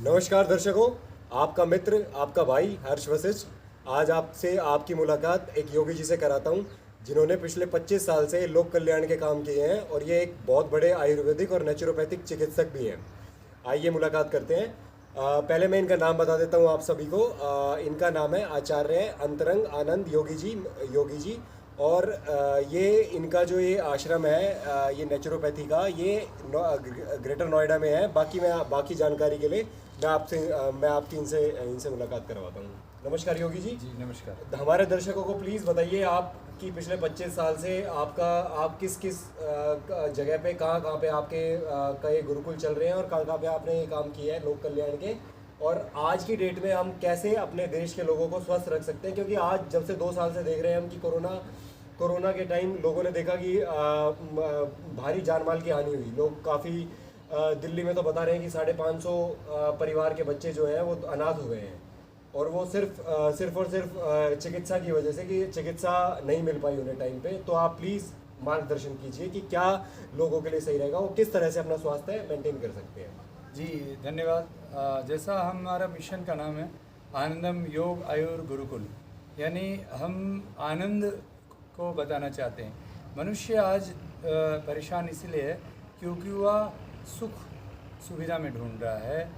नमस्कार दर्शकों, आपका मित्र, आपका भाई हर्ष वशिष्ठ आज आपसे आपकी मुलाकात एक योगी जी से कराता हूं, जिन्होंने पिछले 25 साल से लोक कल्याण के काम किए हैं और ये एक बहुत बड़े आयुर्वेदिक और नेचुरोपैथिक चिकित्सक भी हैं। आइए मुलाकात करते हैं। पहले मैं इनका नाम बता देता हूं आप सभी को। इनका नाम है आचार्य अंतरंग आनंद योगी जी। और ये इनका जो ये आश्रम है, ये नेचुरोपैथी का, ये ग्रेटर नोएडा में है। बाकी जानकारी के लिए मैं आपकी इनसे इनसे मुलाकात करवाता हूँ। नमस्कार योगी जी। जी नमस्कार। हमारे दर्शकों को प्लीज़ बताइए, आपकी पिछले 25 साल से आप किस किस जगह पे, कहाँ पे आपके का ये गुरुकुल चल रहे हैं और कहाँ पे आपने ये काम किया है लोक कल्याण के, और आज की डेट में हम कैसे अपने देश के लोगों को स्वस्थ रख सकते हैं। क्योंकि आज जब से 2 साल से देख रहे हैं हम कि कोरोना के टाइम लोगों ने देखा कि भारी जानमाल की हानि हुई। लोग काफ़ी दिल्ली में तो बता रहे हैं कि 550 परिवार के बच्चे जो हैं वो अनाथ हो गए हैं, और वो सिर्फ और सिर्फ चिकित्सा की वजह से, कि चिकित्सा नहीं मिल पाई उन्हें टाइम पे। तो आप प्लीज़ मार्गदर्शन कीजिए कि क्या लोगों के लिए सही रहेगा, वो किस तरह से अपना स्वास्थ्य मेंटेन कर सकते हैं। जी धन्यवाद। जैसा हमारा मिशन का नाम है आनंदम योग आयुर गुरुकुल, यानी हम आनंद को बताना चाहते हैं। मनुष्य आज परेशान इसलिए है क्योंकि वह सुख सुविधा में ढूंढ रहा है,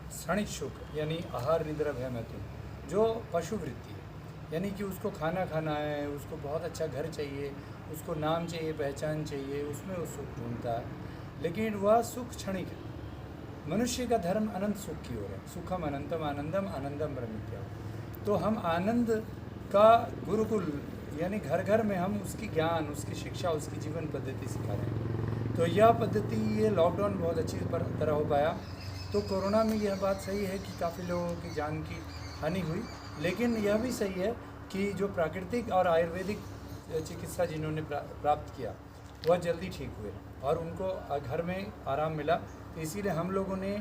क्षणिक सुख, यानी आहार निद्रा भय मैथुन, जो पशु वृत्ति है। यानी कि उसको खाना खाना है, उसको बहुत अच्छा घर चाहिए, उसको नाम चाहिए, पहचान चाहिए, उसमें वो सुख ढूंढता है। लेकिन वह सुख क्षणिक है। मनुष्य का धर्म अनंत सुख की ओर है। सुखम अनंतम आनंदम आनंदम ब्रह्मित्या। तो हम आनंद का गुरुकुल, यानी घर घर में हम उसकी ज्ञान, उसकी शिक्षा, उसकी जीवन पद्धति सिखा रहे हैं। तो यह पद्धति, ये लॉकडाउन बहुत अच्छी तरह हो पाया। तो कोरोना में यह बात सही है कि काफ़ी लोगों की जान की हानि हुई, लेकिन यह भी सही है कि जो प्राकृतिक और आयुर्वेदिक चिकित्सा जिन्होंने प्राप्त किया वह जल्दी ठीक हुए और उनको घर में आराम मिला। तो इसीलिए हम लोगों ने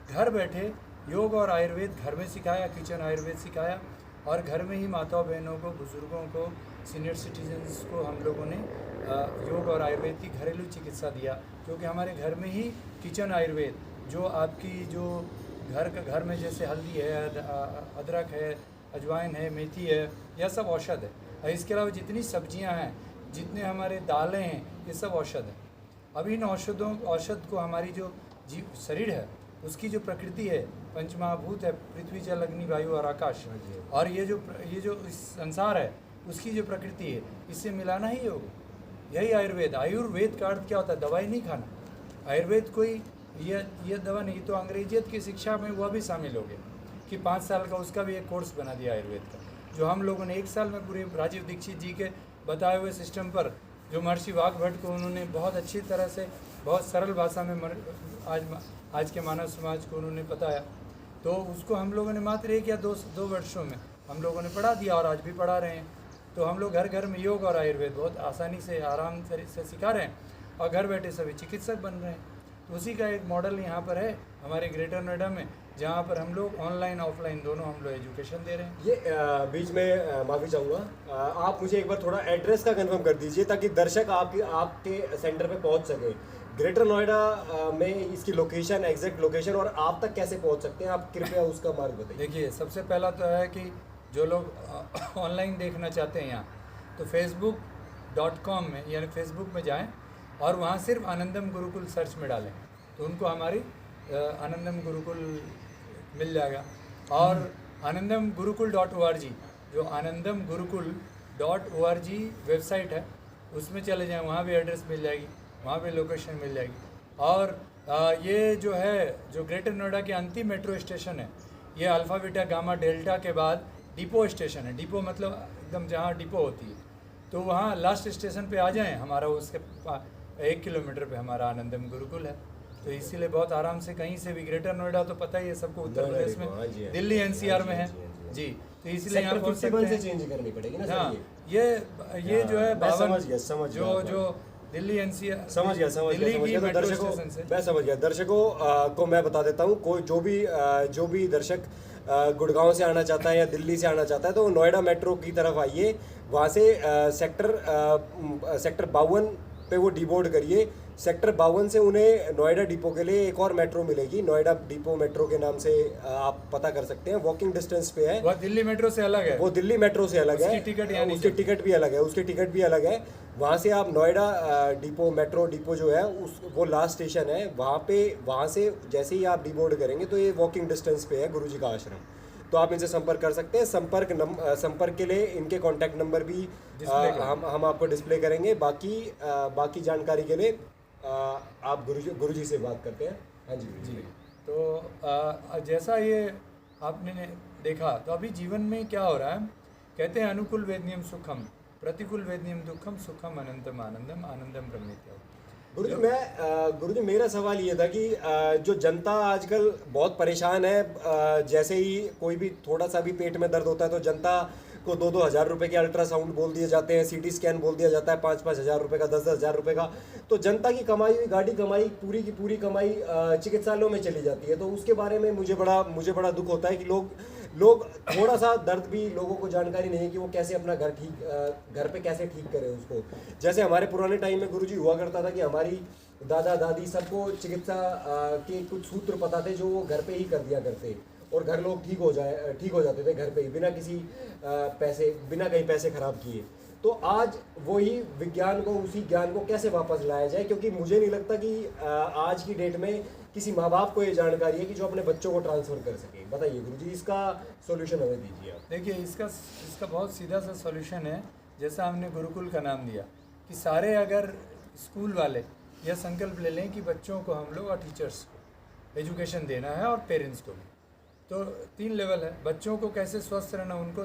घर बैठे योग और आयुर्वेद घर में सिखाया, किचन आयुर्वेद सिखाया, और घर में ही माताओं बहनों को, बुज़ुर्गों को, सीनियर सिटीजन्स को हम लोगों ने योग और आयुर्वेद की घरेलू चिकित्सा दिया। क्योंकि हमारे घर में ही किचन आयुर्वेद, जो आपकी जो घर में जैसे हल्दी है, अदरक है, अजवाइन है, मेथी है, यह सब औषध है। और इसके अलावा जितनी सब्जियां हैं, जितने हमारे दालें हैं, ये सब औषध है। अब इन औषध को हमारी जो शरीर है, उसकी जो प्रकृति है, पंचमहाभूत है, पृथ्वी जल अग्नि वायु और आकाश, और ये जो इस संसार है उसकी जो प्रकृति है, इससे मिलाना ही योग। यही आयुर्वेद। आयुर्वेद का अर्थ क्या होता है? दवाई नहीं खाना। आयुर्वेद कोई यह दवा नहीं। तो अंग्रेजियत की शिक्षा में वह भी शामिल हो गया कि 5 साल का उसका भी एक कोर्स बना दिया आयुर्वेद का, जो हम लोगों ने 1 साल में पूरे राजीव दीक्षित जी के बताए हुए सिस्टम पर, जो महर्षि वाघभट्ट को उन्होंने बहुत अच्छी तरह से, बहुत सरल भाषा में आज के मानव समाज को उन्होंने बताया, तो उसको हम लोगों ने मात्र 1 या 2 वर्षों में हम लोगों ने पढ़ा दिया, और आज भी पढ़ा रहे हैं। तो हम लोग घर घर में योग और आयुर्वेद बहुत आसानी से, आराम से सिखा रहे हैं, और घर बैठे सभी चिकित्सक बन रहे हैं। तो उसी का एक मॉडल यहाँ पर है हमारे ग्रेटर नोएडा में, जहाँ पर हम लोग ऑनलाइन ऑफलाइन दोनों हम लोग एजुकेशन दे रहे हैं। ये बीच में माफ़ी चाहूँगा, आप मुझे एक बार थोड़ा एड्रेस का कंफर्म कर दीजिए ताकि दर्शक आपके सेंटर पे पहुँच सके। ग्रेटर नोएडा में इसकी लोकेशन, एग्जैक्ट लोकेशन, और आप तक कैसे पहुँच सकते हैं, आप कृपया उसका मार्ग बताइए। देखिए, सबसे पहला तो है कि जो लोग ऑनलाइन देखना चाहते हैं यहाँ, तो facebook.com में, यानी फेसबुक में जाएं और वहाँ सिर्फ आनंदम गुरुकुल सर्च में डालें तो उनको हमारी आनंदम गुरुकुल मिल जाएगा। और आनंदम गुरुकुल.org, जो आनंदम गुरुकुल.org वेबसाइट है, उसमें चले जाएं, वहाँ भी एड्रेस मिल जाएगी, वहाँ भी लोकेशन मिल जाएगी। और ये जो है, जो ग्रेटर नोएडा के अंतिम मेट्रो स्टेशन है, ये अल्फ़ा बीटा गामा डेल्टा के बाद डिपो स्टेशन है। डिपो मतलब एकदम जहाँ डिपो होती है, तो वहाँ लास्ट स्टेशन पे आ जाएं। हमारा उसके 1 किलोमीटर पे हमारा आनंदम गुरुकुल है। तो इसीलिए बहुत आराम से, कहीं से भी, ग्रेटर नोएडा तो पता ही है सबको, उत्तर प्रदेश में, दिल्ली NCR में है जी, तो इसलिए यहाँ पहुँच सकते हैं। चेंज करनी पड़ेगी ना। हाँ, ये जो है 52 जो दिल्ली NCR, समझ गया। तो दर्शकों, मैं समझ गया। दर्शकों को मैं बता देता हूँ, कोई जो भी दर्शक गुड़गांव से आना चाहता है या दिल्ली से आना चाहता है, तो नोएडा मेट्रो की तरफ आइए। वहाँ से सेक्टर 52 पे वो डिबोर्ड करिए, सेक्टर 52 से उन्हें नोएडा डिपो के लिए एक और मेट्रो मिलेगी, नोएडा डिपो मेट्रो के नाम से आप पता कर सकते हैं, वॉकिंग डिस्टेंस पे है। वो दिल्ली मेट्रो से अलग है, वो दिल्ली मेट्रो से अलग है, उसकी टिकट यानी उसकी टिकट भी अलग है, उसकी टिकट भी अलग है। वहाँ से आप नोएडा डिपो मेट्रो डिपो जो है उस वो लास्ट स्टेशन है, वहाँ से जैसे ही आप डिबोर्ड करेंगे तो ये वॉकिंग डिस्टेंस पे है गुरुजी का आश्रम। तो आप इनसे संपर्क कर सकते हैं। संपर्क के लिए इनके कॉन्टैक्ट नंबर भी हम आपको डिस्प्ले करेंगे। बाकी जानकारी के लिए आप गुरुजी से बात करते हैं। हाँ जी जी। तो जैसा ये आपने देखा, तो अभी जीवन में क्या हो रहा है, कहते हैं अनुकूल वेदनियम सुखम, प्रतिकूल वेदनियम दुखम, सुखम अनंतम आनंदम, आनंदम ब्रह्मेत्य। गुरुजी मेरा सवाल ये था कि जो जनता आजकल बहुत परेशान है, जैसे ही कोई भी थोड़ा सा भी पेट में दर्द होता है तो जनता को 2-2 हज़ार रुपए के अल्ट्रासाउंड बोल दिए जाते हैं, सीटी स्कैन बोल दिया जाता है 5-5 हज़ार रुपए का, 10-10 हज़ार रुपए का। तो जनता की कमाई हुई गाड़ी कमाई पूरी की पूरी कमाई चिकित्सालयों में चली जाती है। तो उसके बारे में मुझे बड़ा दुख होता है कि लोग थोड़ा सा दर्द भी लोगों को जानकारी नहीं है कि वो कैसे अपना घर पे कैसे ठीक करें उसको। जैसे हमारे पुराने टाइम में गुरुजी हुआ करता था कि हमारी दादा दादी सबको चिकित्सा के कुछ सूत्र पता थे जो वो घर पे ही कर दिया करते, और घर लोग ठीक हो जाते थे घर पे ही, बिना किसी बिना कहीं पैसे खराब किए। तो आज वही विज्ञान को, उसी ज्ञान को कैसे वापस लाया जाए, क्योंकि मुझे नहीं लगता कि आज की डेट में किसी माँ बाप को ये जानकारी है कि जो अपने बच्चों को ट्रांसफ़र कर सके। बताइए गुरुजी, इसका सॉल्यूशन हमें दीजिए आप। देखिए, इसका बहुत सीधा सा सॉल्यूशन है, जैसा हमने गुरुकुल का नाम दिया कि सारे अगर स्कूल वाले यह संकल्प ले लें कि बच्चों को हम लोग और टीचर्स को एजुकेशन देना है और पेरेंट्स को भी, तो 3 लेवल है। बच्चों को कैसे स्वस्थ रहना उनको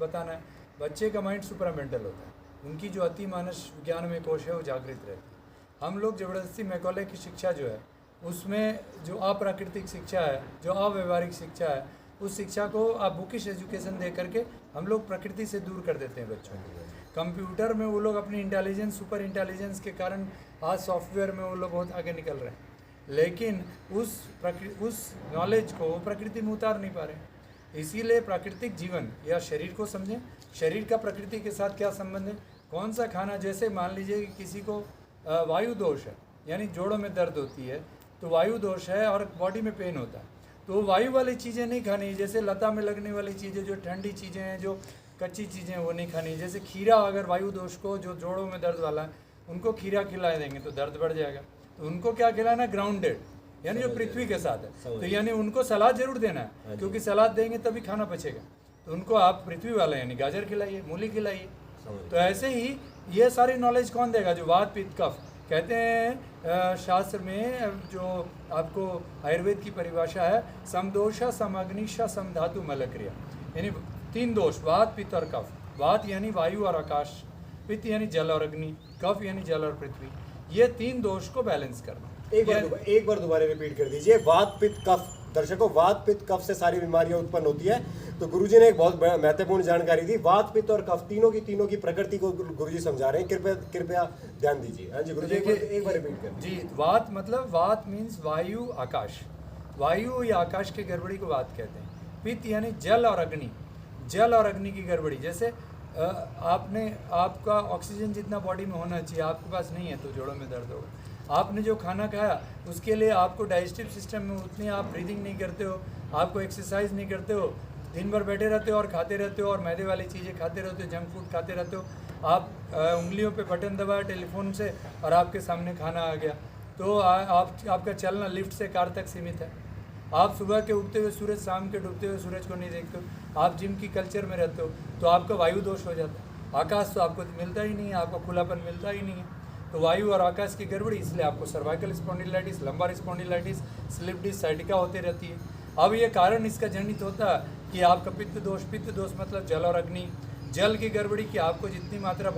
बताना है। बच्चे का माइंड सुपरामेंटल होता है, उनकी जो अति मानस विज्ञान में कोश है वो जागृत रहती है। हम लोग ज़बरदस्ती मैकॉले की शिक्षा जो है उसमें जो अप्राकृतिक शिक्षा है, जो अव्यवहारिक शिक्षा है, उस शिक्षा को आप बुकिश एजुकेशन दे करके हम लोग प्रकृति से दूर कर देते हैं बच्चों को। कंप्यूटर में वो लोग अपनी इंटेलिजेंस, सुपर इंटेलिजेंस के कारण आज सॉफ्टवेयर में वो लोग बहुत आगे निकल रहे हैं, लेकिन उस नॉलेज को वो प्रकृति में उतार नहीं पा रहे। इसीलिए प्राकृतिक जीवन या शरीर को समझें, शरीर का प्रकृति के साथ क्या संबंध है, कौन सा खाना। जैसे मान लीजिए कि किसी को वायु दोष है, यानी जोड़ों में दर्द होती है, तो वायु दोष है और बॉडी में पेन होता है, तो वो वायु वाली चीज़ें नहीं खानी। जैसे लता में लगने वाली चीज़ें, जो ठंडी चीज़ें हैं, जो कच्ची चीज़ें हैं, वो नहीं खानी। जैसे खीरा, अगर वायु दोष को, जो जोड़ों में दर्द वाला है, उनको खीरा खिला देंगे तो दर्द बढ़ जाएगा। तो उनको क्या खिलाना, ग्राउंडेड, यानी जो पृथ्वी के साथ है। तो यानी उनको सलाद जरूर देना है, क्योंकि सलाद देंगे तभी खाना पचेगा। तो उनको आप पृथ्वी वाला यानी गाजर खिलाइए, मूली खिलाइए। तो ऐसे ही ये सारी नॉलेज कौन देगा, जो वात पित्त कफ कहते हैं शास्त्र में, जो आपको आयुर्वेद की परिभाषा है, समदोषा समअग्निशा समधातु मलक्रिया, यानी 3 दोष, वात पित्त और कफ। वात यानी वायु और आकाश, पित्त यानी जल और अग्नि, कफ यानी जल और पृथ्वी। ये 3 दोष को बैलेंस करना। एक बार दोबारा रिपीट कर दीजिए। वात पित्त कफ, दर्शकों, वात पित्त कफ से सारी बीमारियां उत्पन्न होती है। तो गुरुजी ने एक बहुत महत्वपूर्ण जानकारी दी। वात पित्त और कफ तीनों की प्रकृति को गुरुजी समझा रहे हैं, कृपया ध्यान दीजिए। हाँ जी गुरुजी, एक बार रिपीट कर जी। वात मतलब, वात मीन्स वायु आकाश, वायु या आकाश की गड़बड़ी को वात कहते हैं। पित्त यानी जल और अग्नि, जल और अग्नि की गड़बड़ी। जैसे आपका ऑक्सीजन जितना बॉडी में होना चाहिए आपके पास नहीं है तो जोड़ों में दर्द होगा। आपने जो खाना खाया उसके लिए आपको डाइजेस्टिव सिस्टम में उतनी आप ब्रीदिंग नहीं करते हो, आपको एक्सरसाइज नहीं करते हो, दिन भर बैठे रहते हो और खाते रहते हो और मैदे वाली चीज़ें खाते रहते हो, जंक फूड खाते रहते हो। आप उंगलियों पे बटन दबाया टेलीफोन से और आपके सामने खाना आ गया, तो आपका चलना लिफ्ट से कार तक सीमित है। आप सुबह के उगते हुए सूरज, शाम के डूबते हुए सूरज को नहीं देखते हो। आप जिम की कल्चर में रहते हो तो आपका वायु दोष हो जाता है। आकाश तो आपको मिलता ही नहीं है, आपको खुलापन मिलता ही नहीं है। तो वायु और आकाश की गड़बड़ी, इसलिए आपको cervical spondylitis, lumbar spondylitis, slip disc, sciatica होती रहती है। अब ये कारण इसका जनित होता है कि आपका पित्त दोष मतलब जल और अग्नि, जल की गड़बड़ी कि आपको जितनी मात्रा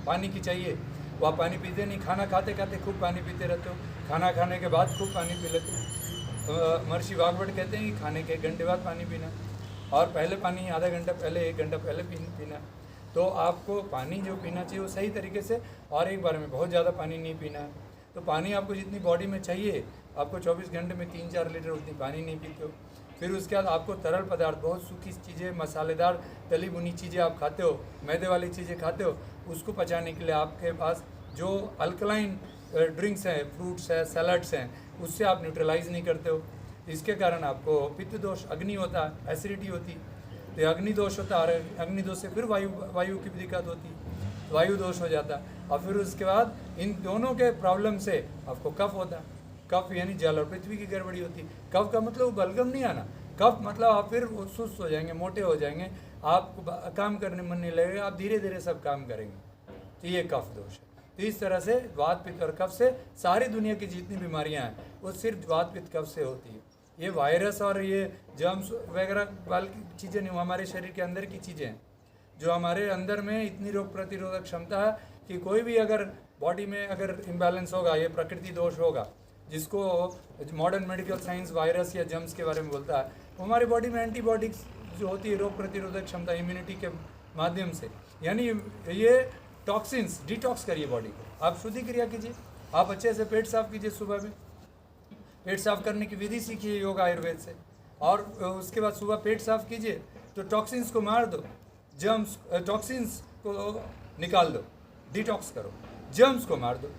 पानी की चाहिए वो आप पानी पीते नहीं। खाना खाते खाते खूब पानी पीते रहते हो, खाना खाने के बाद खूब पानी पी लेते हो। महर्षि वाग्भट कहते हैं कि खाने के 1 घंटे बाद पानी पीना, और पहले पानी आधा घंटा पहले, 1 घंटा पहले पीना। तो आपको पानी जो पीना चाहिए वो सही तरीके से, और एक बार में बहुत ज़्यादा पानी नहीं पीना है। तो पानी आपको जितनी बॉडी में चाहिए, आपको 24 घंटे में 3-4 लीटर उतनी पानी नहीं पीते हो। फिर उसके बाद आपको तरल पदार्थ, बहुत सूखी चीज़ें, मसालेदार तली भुनी चीज़ें आप खाते हो, मैदे वाली चीज़ें खाते हो, उसको पचाने के लिए आपके पास जो अल्कलाइन ड्रिंक्स हैं, फ्रूट्स हैं, सैलड्स हैं, उससे आप न्यूट्रलाइज नहीं करते हो, इसके कारण आपको पित्त दोष, अग्नि होता है, एसिडिटी होती, तो अग्नि दोष होता है, और अग्नि दोष से फिर वायु की भी दिक्कत होती, वायु दोष हो जाता है, और फिर उसके बाद इन दोनों के प्रॉब्लम से आपको कफ होता है। कफ यानी जल और पृथ्वी की गड़बड़ी होती। कफ का मतलब बलगम नहीं आना, कफ मतलब आप फिर सुस्त हो जाएंगे, मोटे हो जाएंगे, आपको काम करने मन नहीं लगेगा, आप धीरे धीरे सब काम करेंगे, तो ये कफ दोष है। तो इस तरह से वात पित्त और कफ से सारी दुनिया की जितनी बीमारियां हैं वो सिर्फ वात पित्त कफ से होती है। ये वायरस और ये जर्म्स वगैरह वाली चीज़ें नहीं, हमारे शरीर के अंदर की चीज़ें हैं जो हमारे अंदर में इतनी रोग प्रतिरोधक क्षमता है कि कोई भी अगर बॉडी में अगर इम्बैलेंस होगा, ये प्रकृति दोष होगा, जिसको मॉडर्न मेडिकल साइंस वायरस या जर्म्स के बारे में बोलता है, वो हमारी बॉडी में एंटीबॉडीज जो होती है, रोग प्रतिरोधक क्षमता, इम्यूनिटी के माध्यम से, यानी ये टॉक्सिन्स डिटॉक्स करिए बॉडी को, आप शुद्धि क्रिया कीजिए, आप अच्छे से पेट साफ कीजिए, सुबह में पेट साफ करने की विधि सीखिए योग आयुर्वेद से, और उसके बाद सुबह पेट साफ कीजिए तो टॉक्सिन्स को मार दो, जर्म्स टॉक्सिन्स को निकाल दो, डिटॉक्स करो, जर्म्स को मार दो,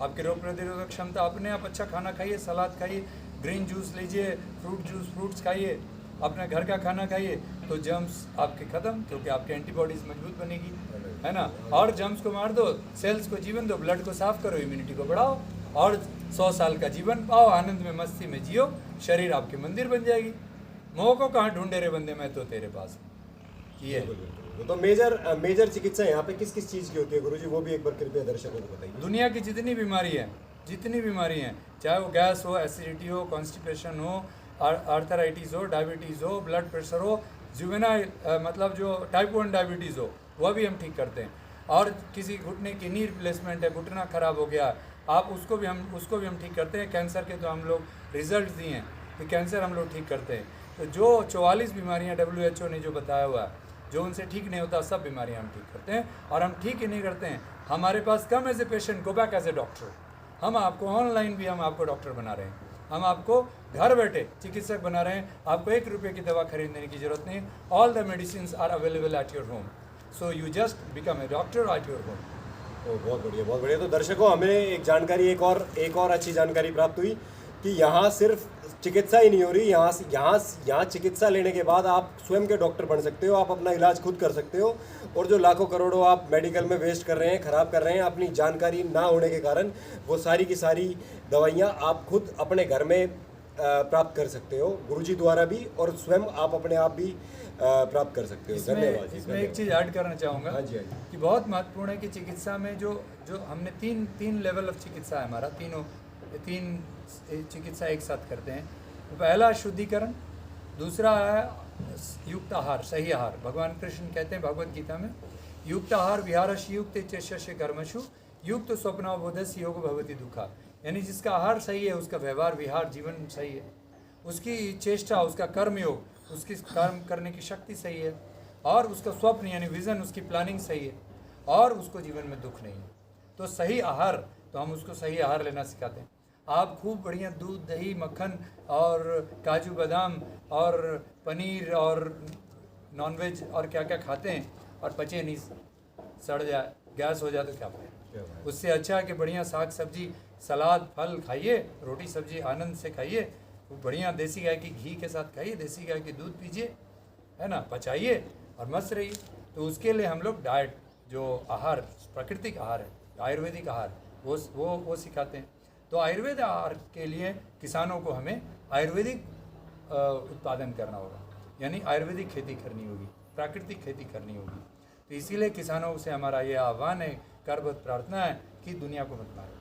आपकी रोग प्रतिरोधक क्षमता अपने आप। अच्छा खाना खाइए, सलाद खाइए, ग्रीन जूस लीजिए, फ्रूट्स खाइए, अपने घर का खाना खाइए, तो जर्म्स आपके ख़त्म, क्योंकि आपके एंटीबॉडीज़ मजबूत बनेगी, है ना। और जर्म्स को मार दो, सेल्स को जीवन दो, ब्लड को साफ करो, इम्यूनिटी को बढ़ाओ, और 100 साल का जीवन पाओ, आनंद में मस्ती में जियो, शरीर आपकी मंदिर बन जाएगी। मोह को कहाँ ढूंढे रे बंदे, मैं तो तेरे पास हूँ। ये तो मेजर चिकित्सा यहाँ पे किस किस चीज़ की होती है गुरुजी, वो भी एक बार कृपया दर्शकों को बताइए। दुनिया की जितनी बीमारी हैं, चाहे वो गैस हो, एसिडिटी हो, कॉन्स्टिपेशन हो, आर्थराइटिस हो, डायबिटीज़ हो, ब्लड प्रेशर हो, जुवेनाइल मतलब जो टाइप 1 डायबिटीज़ हो, वह भी हम ठीक करते हैं। और किसी घुटने की नी रिप्लेसमेंट है, घुटना खराब हो गया, आप उसको भी हम ठीक करते हैं। कैंसर के तो हम लोग रिजल्ट दिए हैं कि कैंसर हम लोग ठीक करते हैं। तो जो 44 बीमारियाँ WHO ने जो बताया हुआ है, जो उनसे ठीक नहीं होता, सब बीमारियाँ हम ठीक करते हैं। और हम ठीक ही नहीं करते हैं, हमारे पास come as a patient, go back as a doctor. हम आपको ऑनलाइन भी हम आपको डॉक्टर बना रहे हैं, हम आपको घर बैठे चिकित्सक बना रहे हैं, आपको 1 रुपये की दवा खरीदने की जरूरत नहीं। All the medicine are available at your home, so you just become a doctor at your home. बहुत बढ़िया, बहुत बढ़िया। तो दर्शकों, हमें एक जानकारी, एक और अच्छी जानकारी प्राप्त हुई कि यहाँ सिर्फ चिकित्सा ही नहीं हो रही, यहाँ चिकित्सा लेने के बाद आप स्वयं के डॉक्टर बन सकते हो, आप अपना इलाज खुद कर सकते हो। और जो लाखों करोड़ों आप मेडिकल में वेस्ट कर रहे हैं, ख़राब कर रहे हैं अपनी जानकारी ना होने के कारण, वो सारी की सारी दवाइयाँ आप खुद अपने घर में प्राप्त कर सकते हो, गुरुजी द्वारा भी, और स्वयं आप अपने आप भी प्राप्त कर सकते हो। धन्यवाद। इसमें एक चीज़ ऐड करना चाहूँगा। हाँ जी, हाँ जी। कि बहुत महत्वपूर्ण है कि चिकित्सा में जो हमने तीन लेवल ऑफ चिकित्सा है हमारा, तीन चिकित्सा एक साथ करते हैं। पहला शुद्धिकरण, दूसरा है युक्त आहार, सही आहार। भगवान कृष्ण कहते हैं भगवद गीता में, युक्त आहार विहारश युक्त चेष्य कर्मशु युक्त स्वप्नावबोधस्य योग भवति दुखा। यानी जिसका आहार सही है, उसका व्यवहार विहार जीवन सही है, उसकी चेष्टा, उसका कर्म योग, उसकी कर्म करने की शक्ति सही है, और उसका स्वप्न यानी विज़न, उसकी प्लानिंग सही है, और उसको जीवन में दुख नहीं है। तो सही आहार, तो हम उसको सही आहार लेना सिखाते हैं। आप खूब बढ़िया दूध, दही, मक्खन और काजू बादाम और पनीर और नॉनवेज और क्या क्या खाते हैं और पचे नहीं, सड़ जाए, गैस हो जाए तो क्या फायदा। उससे अच्छा है कि बढ़िया साग सब्जी, सलाद, फल खाइए, रोटी सब्जी आनंद से खाइए, बढ़िया देसी गाय की घी के साथ खाइए, देसी गाय की दूध पीजिए, है ना, पचाइए और मस्त रहिए। तो उसके लिए हम लोग डाइट, जो आहार, प्राकृतिक आहार है, आयुर्वेदिक आहार, वो सिखाते हैं। तो आयुर्वेद आहार के लिए किसानों को हमें आयुर्वेदिक उत्पादन करना होगा, यानी आयुर्वेदिक खेती करनी होगी, प्राकृतिक खेती करनी होगी। तो इसीलिए किसानों से हमारा ये आह्वान है, करबद्ध प्रार्थना है कि दुनिया को मत मारो,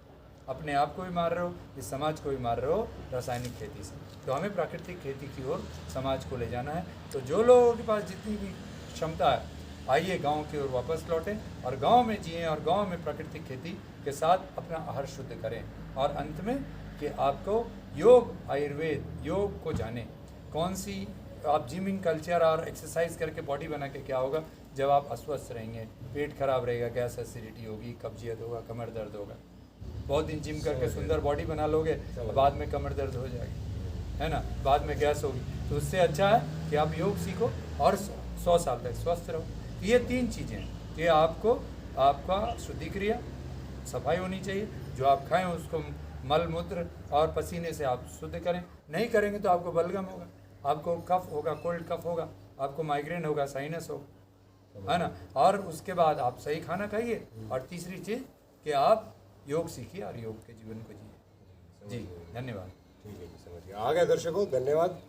अपने आप को भी मार रहे हो, इस समाज को भी मार रहे हो रासायनिक खेती से। तो हमें प्राकृतिक खेती की ओर समाज को ले जाना है। तो जो लोगों के पास जितनी भी क्षमता है, आइए गांव की ओर वापस लौटें और गांव में जिएं और गांव में प्राकृतिक खेती के साथ अपना आहार शुद्ध करें। और अंत में कि आपको योग, आयुर्वेद, योग को जानें, कौन सी आप जिमिंग कल्चर और एक्सरसाइज करके बॉडी बना के क्या होगा, जब आप अस्वस्थ रहेंगे, पेट खराब रहेगा, गैस एसिडिटी होगी, कब्जियत होगा, कमर दर्द होगा। बहुत दिन जिम करके सुंदर बॉडी बना लोगे, बाद में कमर दर्द हो जाएगी, है ना, बाद में गैस होगी। तो उससे अच्छा है कि आप योग सीखो और 100 साल तक स्वस्थ रहो। ये 3 चीज़ें हैं कि आपको, आपका शुद्धि क्रिया, सफाई होनी चाहिए, जो आप खाएं उसको मल मूत्र और पसीने से आप शुद्ध करें। नहीं करेंगे तो आपको बलगम होगा, आपको कफ होगा, कोल्ड कफ होगा, आपको माइग्रेन होगा, साइनस होगा, है ना। और उसके बाद आप सही खाना खाइए, और तीसरी चीज़ कि आप योग सीखिए और योग के जीवन को जिए। जी धन्यवाद। ठीक है जी, समझ गया। आ गए दर्शकों, धन्यवाद।